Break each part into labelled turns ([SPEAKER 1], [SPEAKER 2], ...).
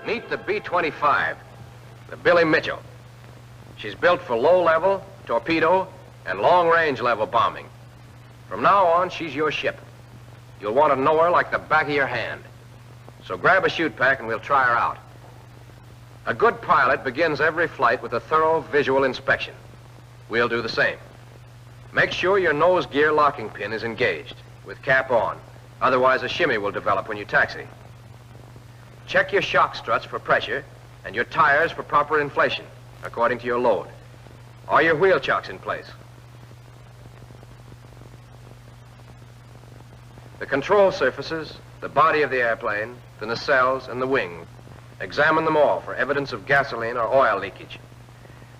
[SPEAKER 1] Meet the B-25, the Billy Mitchell. She's built for low-level, torpedo, and long-range level bombing. From now on, she's your ship. You'll want to know her like the back of your hand. So grab a chute pack and we'll try her out. A good pilot begins every flight with a thorough visual inspection. We'll do the same. Make sure your nose gear locking pin is engaged, with cap on. Otherwise, a shimmy will develop when you taxi. Check your shock struts for pressure and your tires for proper inflation, according to your load. Are your wheel chocks in place? The control surfaces, the body of the airplane, the nacelles, and the wing. Examine them all for evidence of gasoline or oil leakage.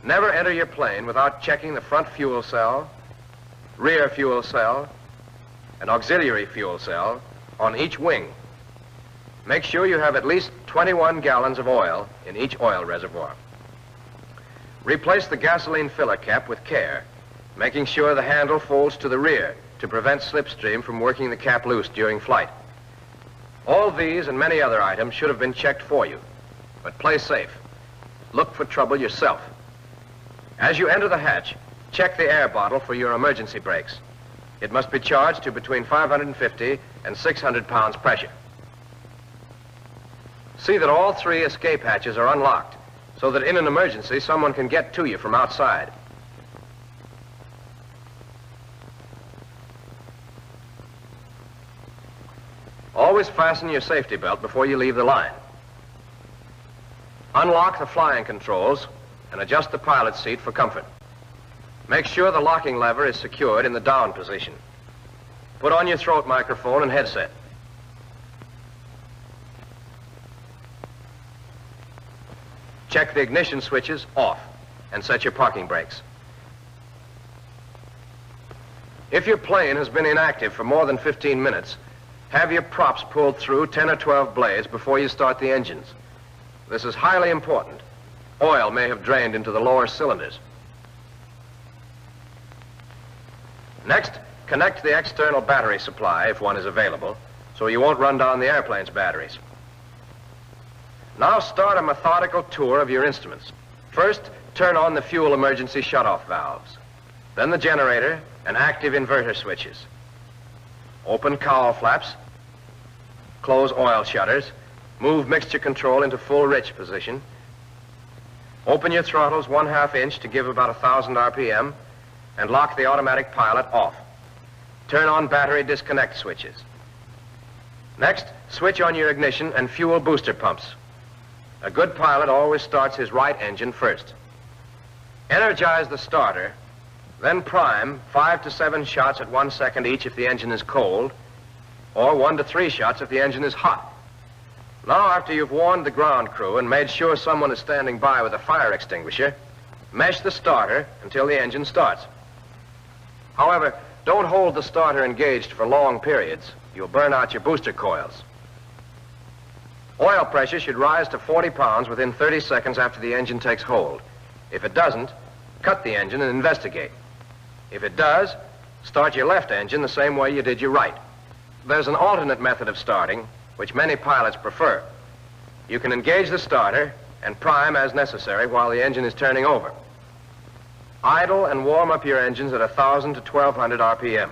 [SPEAKER 1] Never enter your plane without checking the front fuel cell, rear fuel cell, and auxiliary fuel cell on each wing. Make sure you have at least 21 gallons of oil in each oil reservoir. Replace the gasoline filler cap with care, making sure the handle folds to the rear to prevent slipstream from working the cap loose during flight. All these and many other items should have been checked for you, but play safe. Look for trouble yourself. As you enter the hatch, check the air bottle for your emergency brakes. It must be charged to between 550 and 600 pounds pressure. See that all 3 escape hatches are unlocked so that in an emergency someone can get to you from outside. Always fasten your safety belt before you leave the line. Unlock the flying controls and adjust the pilot's seat for comfort. Make sure the locking lever is secured in the down position. Put on your throat microphone and headset. Check the ignition switches off and set your parking brakes. If your plane has been inactive for more than 15 minutes, have your props pulled through 10 or 12 blades before you start the engines. This is highly important. Oil may have drained into the lower cylinders. Next, connect the external battery supply if one is available, so you won't run down the airplane's batteries. Now start a methodical tour of your instruments. First, turn on the fuel emergency shutoff valves. Then the generator and active inverter switches. Open cowl flaps. Close oil shutters. Move mixture control into full rich position. Open your throttles 1/2 inch to give about 1,000 RPM and lock the automatic pilot off. Turn on battery disconnect switches. Next, switch on your ignition and fuel booster pumps. A good pilot always starts his right engine first. Energize the starter, then prime 5 to 7 shots at 1 second each if the engine is cold, or 1 to 3 shots if the engine is hot. Now, after you've warned the ground crew and made sure someone is standing by with a fire extinguisher, mesh the starter until the engine starts. However, don't hold the starter engaged for long periods. You'll burn out your booster coils. Oil pressure should rise to 40 pounds within 30 seconds after the engine takes hold. If it doesn't, cut the engine and investigate. If it does, start your left engine the same way you did your right. There's an alternate method of starting, which many pilots prefer. You can engage the starter and prime as necessary while the engine is turning over. Idle and warm up your engines at 1,000 to 1,200 RPM.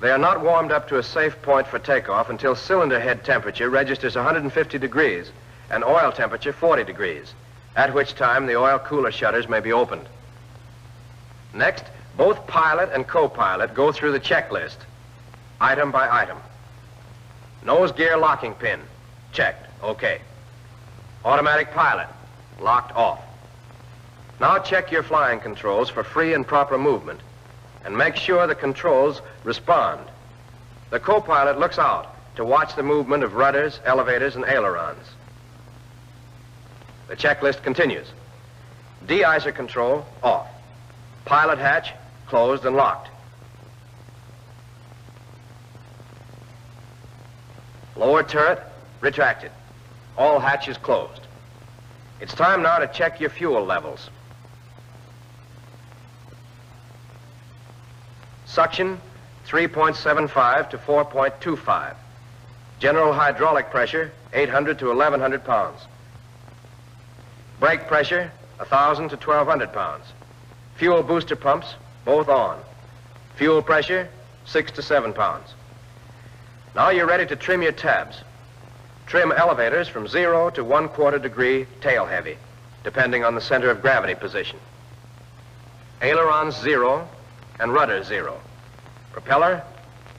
[SPEAKER 1] They are not warmed up to a safe point for takeoff until cylinder head temperature registers 150 degrees and oil temperature 40 degrees, at which time the oil cooler shutters may be opened. Next, both pilot and co-pilot go through the checklist, item by item. Nose gear locking pin, checked, okay. Automatic pilot, locked off. Now check your flying controls for free and proper movement and make sure the controls respond. The co-pilot looks out to watch the movement of rudders, elevators, and ailerons. The checklist continues. De-icer control, off. Pilot hatch, closed and locked. Lower turret, retracted. All hatches closed. It's time now to check your fuel levels. Suction, 3.75 to 4.25. General hydraulic pressure, 800 to 1,100 pounds. Brake pressure, 1,000 to 1,200 pounds. Fuel booster pumps, both on. Fuel pressure, 6 to 7 pounds. Now you're ready to trim your tabs. Trim elevators from 0 to 1/4 degree tail heavy, depending on the center of gravity position. Ailerons 0 and rudder 0. Propeller,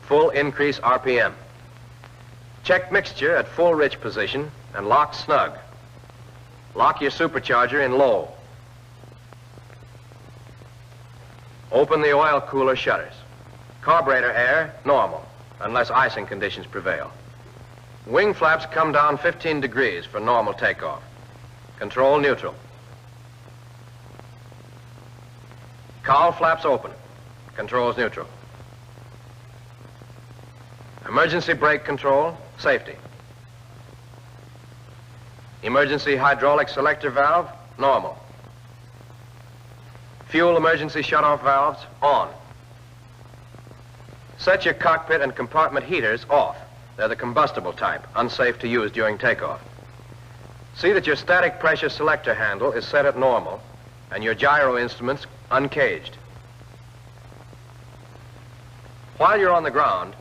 [SPEAKER 1] full increase RPM. Check mixture at full rich position and lock snug. Lock your supercharger in low. Open the oil cooler shutters. Carburetor air, normal, unless icing conditions prevail. Wing flaps come down 15 degrees for normal takeoff. Control neutral. Cowl flaps open. Controls neutral. Emergency brake control, safety. Emergency hydraulic selector valve, normal. Fuel emergency shutoff valves, on. Set your cockpit and compartment heaters off. They're the combustible type, unsafe to use during takeoff. See that your static pressure selector handle is set at normal and your gyro instruments uncaged. While you're on the ground,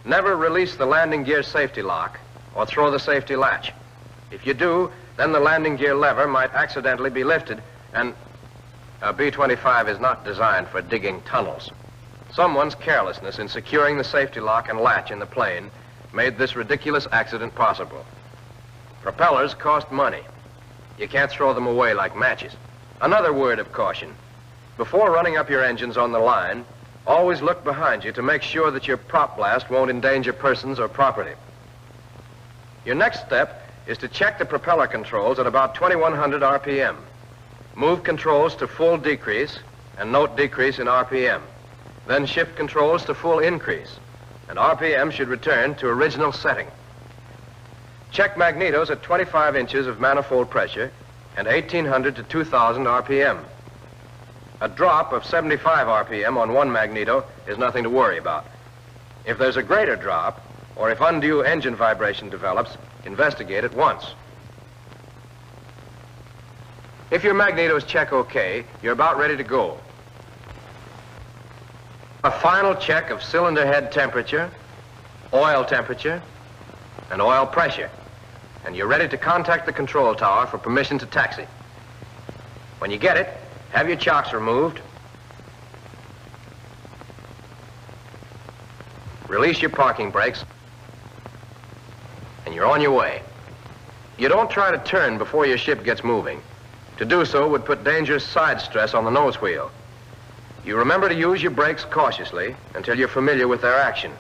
[SPEAKER 1] never release the landing gear safety lock or throw the safety latch. If you do, then the landing gear lever might accidentally be lifted, and a B-25 is not designed for digging tunnels. Someone's carelessness in securing the safety lock and latch in the plane made this ridiculous accident possible. Propellers cost money. You can't throw them away like matches. Another word of caution. Before running up your engines on the line, always look behind you to make sure that your prop blast won't endanger persons or property. Your next step is to check the propeller controls at about 2,100 RPM. Move controls to full decrease and note decrease in RPM. Then shift controls to full increase, and RPM should return to original setting. Check magnetos at 25 inches of manifold pressure and 1,800 to 2,000 RPM. A drop of 75 RPM on one magneto is nothing to worry about. If there's a greater drop, or if undue engine vibration develops, investigate at once. If your magnetos check okay, you're about ready to go. A final check of cylinder head temperature, oil temperature, and oil pressure, and you're ready to contact the control tower for permission to taxi. When you get it, have your chocks removed, release your parking brakes, and you're on your way. You don't try to turn before your ship gets moving. To do so would put dangerous side stress on the nose wheel. You remember to use your brakes cautiously until you're familiar with their action.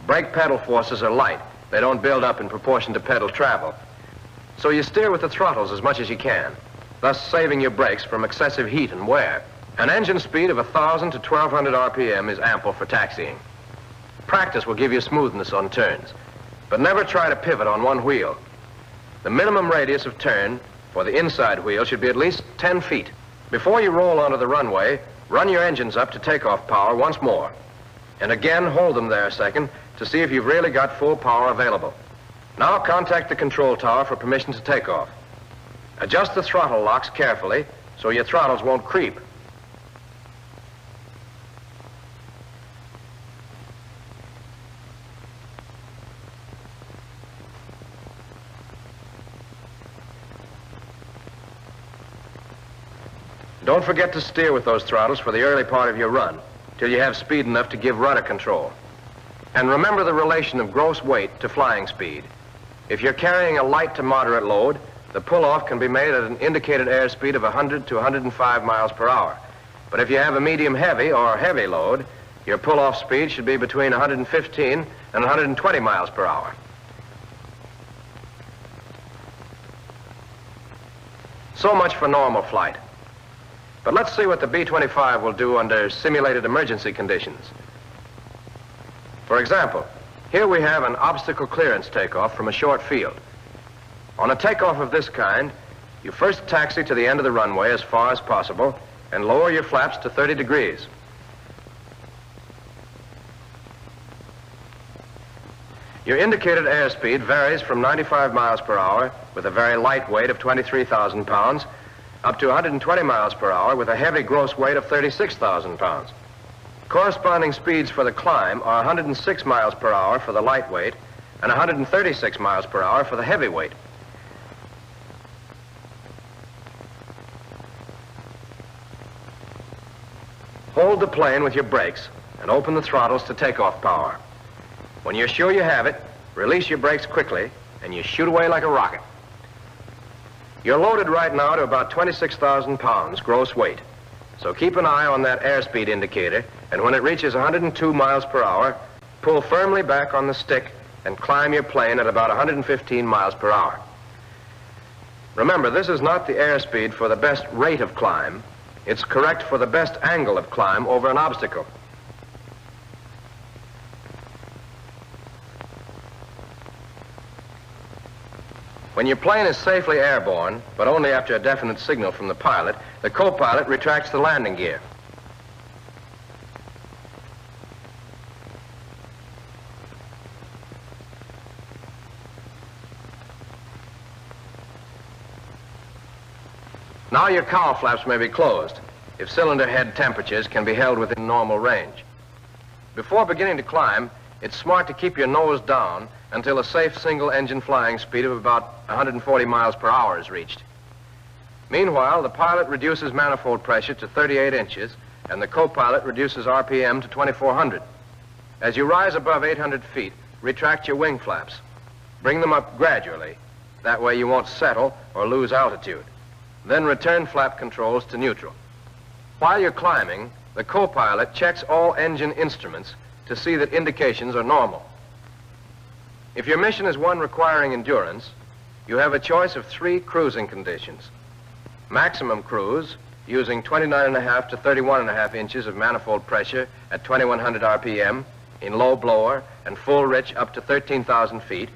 [SPEAKER 1] Brake pedal forces are light. They don't build up in proportion to pedal travel. So you steer with the throttles as much as you can, thus saving your brakes from excessive heat and wear. An engine speed of 1,000 to 1,200 RPM is ample for taxiing. Practice will give you smoothness on turns, but never try to pivot on one wheel. The minimum radius of turn for the inside wheel should be at least 10 feet. Before you roll onto the runway, run your engines up to takeoff power once more, and again hold them there a second to see if you've really got full power available. Now contact the control tower for permission to take off. Adjust the throttle locks carefully so your throttles won't creep. Don't forget to steer with those throttles for the early part of your run, till you have speed enough to give rudder control. And remember the relation of gross weight to flying speed. If you're carrying a light to moderate load, the pull-off can be made at an indicated airspeed of 100 to 105 miles per hour. But if you have a medium-heavy or heavy load, your pull-off speed should be between 115 and 120 miles per hour. So much for normal flight. But let's see what the B-25 will do under simulated emergency conditions. For example, here we have an obstacle clearance takeoff from a short field. On a takeoff of this kind, you first taxi to the end of the runway as far as possible and lower your flaps to 30 degrees. Your indicated airspeed varies from 95 miles per hour with a very light weight of 23,000 pounds up to 120 miles per hour with a heavy gross weight of 36,000 pounds. Corresponding speeds for the climb are 106 miles per hour for the lightweight and 136 miles per hour for the heavyweight. Hold the plane with your brakes and open the throttles to takeoff power. When you're sure you have it, release your brakes quickly and you shoot away like a rocket. You're loaded right now to about 26,000 pounds gross weight. So keep an eye on that airspeed indicator, and when it reaches 102 miles per hour, pull firmly back on the stick and climb your plane at about 115 miles per hour. Remember, this is not the airspeed for the best rate of climb. It's correct for the best angle of climb over an obstacle. When your plane is safely airborne, but only after a definite signal from the pilot, the co-pilot retracts the landing gear. Now your cowl flaps may be closed, if cylinder head temperatures can be held within normal range. Before beginning to climb, it's smart to keep your nose down until a safe single-engine flying speed of about 140 miles per hour is reached. Meanwhile, the pilot reduces manifold pressure to 38 inches, and the co-pilot reduces RPM to 2,400. As you rise above 800 feet, retract your wing flaps. Bring them up gradually. That way you won't settle or lose altitude. Then return flap controls to neutral. While you're climbing, the co-pilot checks all engine instruments to see that indications are normal. If your mission is one requiring endurance, you have a choice of 3 cruising conditions. Maximum cruise, using 29.5 to 31.5 inches of manifold pressure at 2,100 RPM, in low blower and full rich up to 13,000 feet.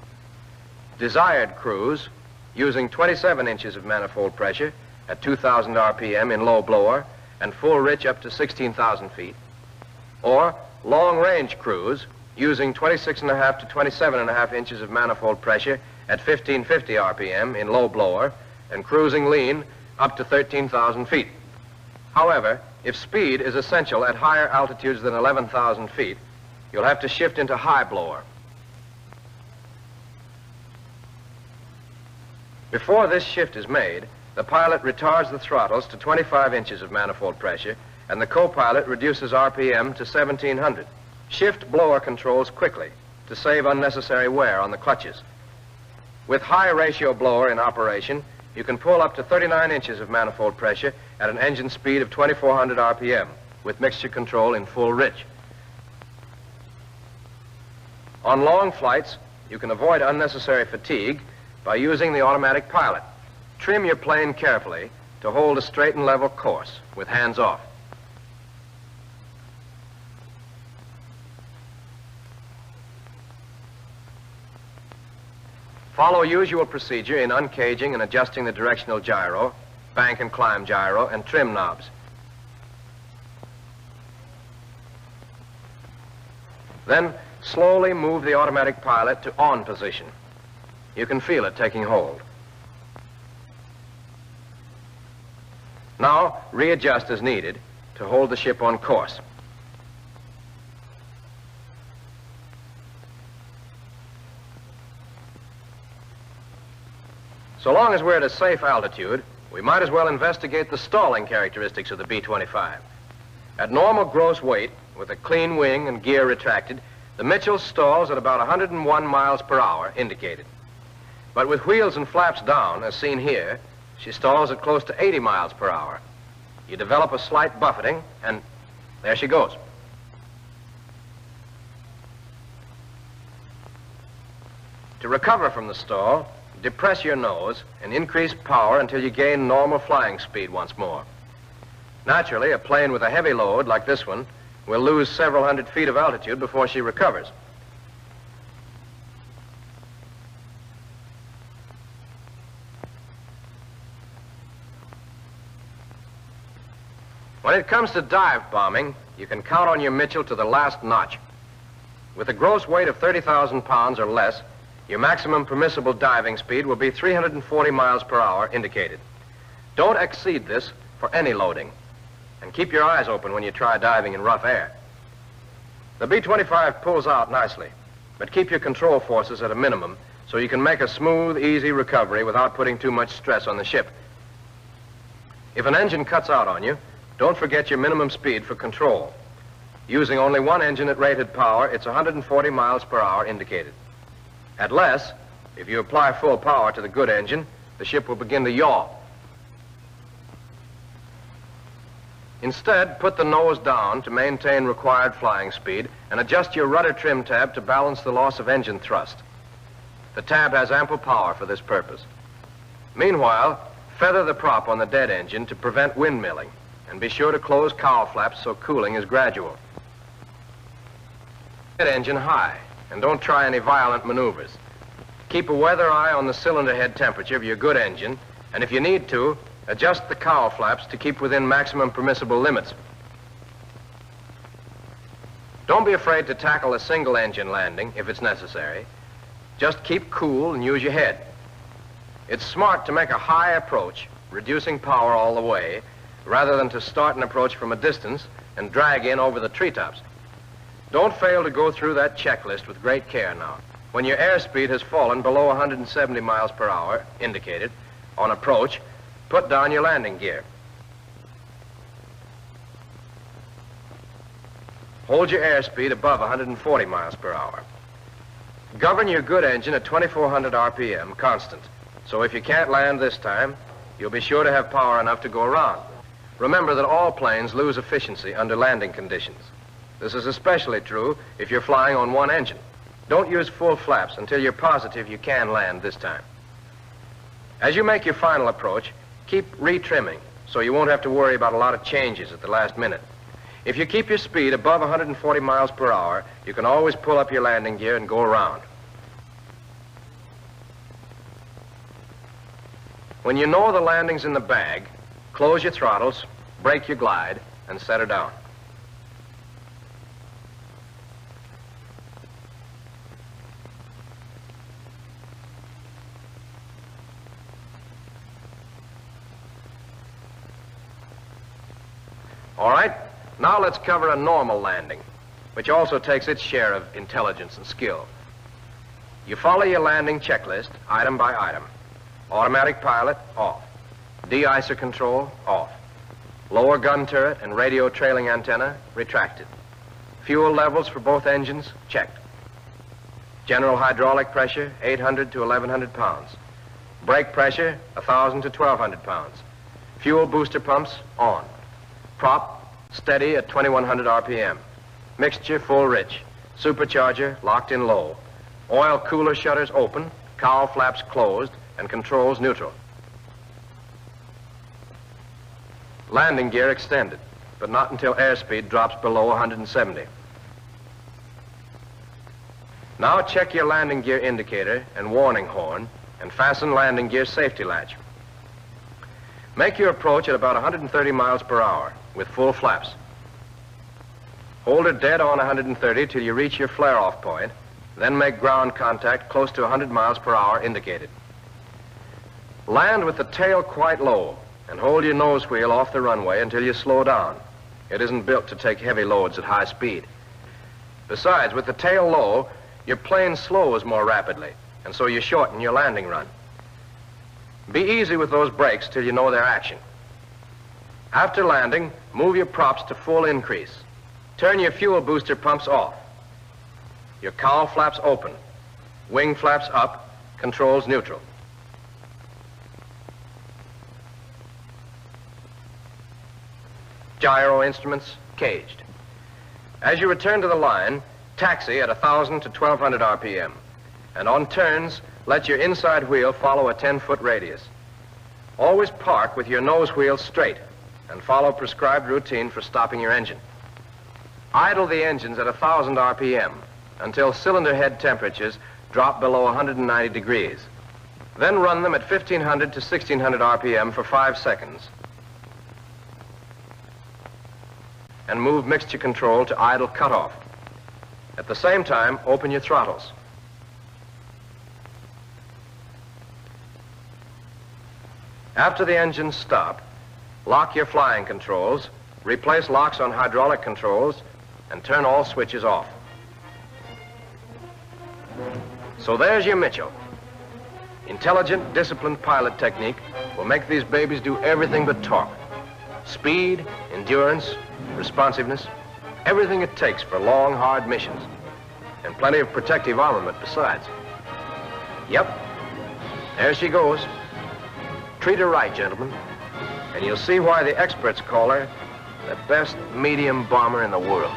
[SPEAKER 1] Desired cruise, using 27 inches of manifold pressure at 2,000 RPM in low blower and full rich up to 16,000 feet. Or long range cruise, using 26.5 to 27.5 inches of manifold pressure at 1,550 RPM in low blower and cruising lean up to 13,000 feet. However, if speed is essential at higher altitudes than 11,000 feet, you'll have to shift into high blower. Before this shift is made, the pilot retards the throttles to 25 inches of manifold pressure and the co-pilot reduces RPM to 1,700. Shift blower controls quickly to save unnecessary wear on the clutches. With high ratio blower in operation, you can pull up to 39 inches of manifold pressure at an engine speed of 2,400 RPM with mixture control in full rich. On long flights, you can avoid unnecessary fatigue by using the automatic pilot. Trim your plane carefully to hold a straight and level course with hands off. Follow usual procedure in uncaging and adjusting the directional gyro, bank and climb gyro, and trim knobs. Then slowly move the automatic pilot to on position. You can feel it taking hold. Now readjust as needed to hold the ship on course. So long as we're at a safe altitude, we might as well investigate the stalling characteristics of the B-25. At normal gross weight, with a clean wing and gear retracted, the Mitchell stalls at about 101 miles per hour indicated. But with wheels and flaps down, as seen here, she stalls at close to 80 miles per hour. You develop a slight buffeting, and there she goes. To recover from the stall, depress your nose and increase power until you gain normal flying speed once more. Naturally, a plane with a heavy load like this one will lose several hundred feet of altitude before she recovers. When it comes to dive bombing, you can count on your Mitchell to the last notch. With a gross weight of 30,000 pounds or less, your maximum permissible diving speed will be 340 miles per hour indicated. Don't exceed this for any loading, and keep your eyes open when you try diving in rough air. The B-25 pulls out nicely, but keep your control forces at a minimum so you can make a smooth, easy recovery without putting too much stress on the ship. If an engine cuts out on you, don't forget your minimum speed for control. Using only one engine at rated power, it's 140 miles per hour indicated. At less, if you apply full power to the good engine, the ship will begin to yaw. Instead, put the nose down to maintain required flying speed and adjust your rudder trim tab to balance the loss of engine thrust. The tab has ample power for this purpose. Meanwhile, feather the prop on the dead engine to prevent windmilling, and be sure to close cowl flaps so cooling is gradual. Dead engine high, and don't try any violent maneuvers. Keep a weather eye on the cylinder head temperature of your good engine, and if you need to, adjust the cowl flaps to keep within maximum permissible limits. Don't be afraid to tackle a single engine landing if it's necessary. Just keep cool and use your head. It's smart to make a high approach, reducing power all the way, rather than to start an approach from a distance and drag in over the treetops. Don't fail to go through that checklist with great care now. When your airspeed has fallen below 170 miles per hour, indicated, on approach, put down your landing gear. Hold your airspeed above 140 miles per hour. Govern your good engine at 2,400 RPM constant, so if you can't land this time, you'll be sure to have power enough to go around. Remember that all planes lose efficiency under landing conditions. This is especially true if you're flying on one engine. Don't use full flaps until you're positive you can land this time. As you make your final approach, keep retrimming so you won't have to worry about a lot of changes at the last minute. If you keep your speed above 140 miles per hour, you can always pull up your landing gear and go around. When you know the landing's in the bag, close your throttles, brake your glide, and set her down. All right, now let's cover a normal landing, which also takes its share of intelligence and skill. You follow your landing checklist, item by item. Automatic pilot, off. De-icer control, off. Lower gun turret and radio trailing antenna, retracted. Fuel levels for both engines, checked. General hydraulic pressure, 800 to 1,100 pounds. Brake pressure, 1,000 to 1,200 pounds. Fuel booster pumps, on. Prop, steady at 2,100 RPM. Mixture, full rich. Supercharger, locked in low. Oil cooler shutters open, cowl flaps closed, and controls neutral. Landing gear extended, but not until airspeed drops below 170. Now check your landing gear indicator and warning horn, and fasten landing gear safety latch. Make your approach at about 130 miles per hour with full flaps. Hold her dead on 130 till you reach your flare-off point, then make ground contact close to 100 miles per hour indicated. Land with the tail quite low and hold your nose wheel off the runway until you slow down. It isn't built to take heavy loads at high speed. Besides, with the tail low, your plane slows more rapidly, and so you shorten your landing run. Be easy with those brakes till you know their action. After landing, move your props to full increase. Turn your fuel booster pumps off. Your cowl flaps open. Wing flaps up. Controls neutral. Gyro instruments caged. As you return to the line, taxi at 1,000 to 1,200 RPM. And on turns, let your inside wheel follow a 10-foot radius. Always park with your nose wheel straight and follow prescribed routine for stopping your engine. Idle the engines at 1,000 RPM until cylinder head temperatures drop below 190 degrees. Then run them at 1,500 to 1,600 RPM for 5 seconds. And move mixture control to idle cutoff. At the same time, open your throttles. After the engines stop, lock your flying controls, replace locks on hydraulic controls, and turn all switches off. So there's your Mitchell. Intelligent, disciplined pilot technique will make these babies do everything but talk. Speed, endurance, responsiveness, everything it takes for long, hard missions. And plenty of protective armament besides. Yep, there she goes. Treat her right, gentlemen, and you'll see why the experts call her the best medium bomber in the world.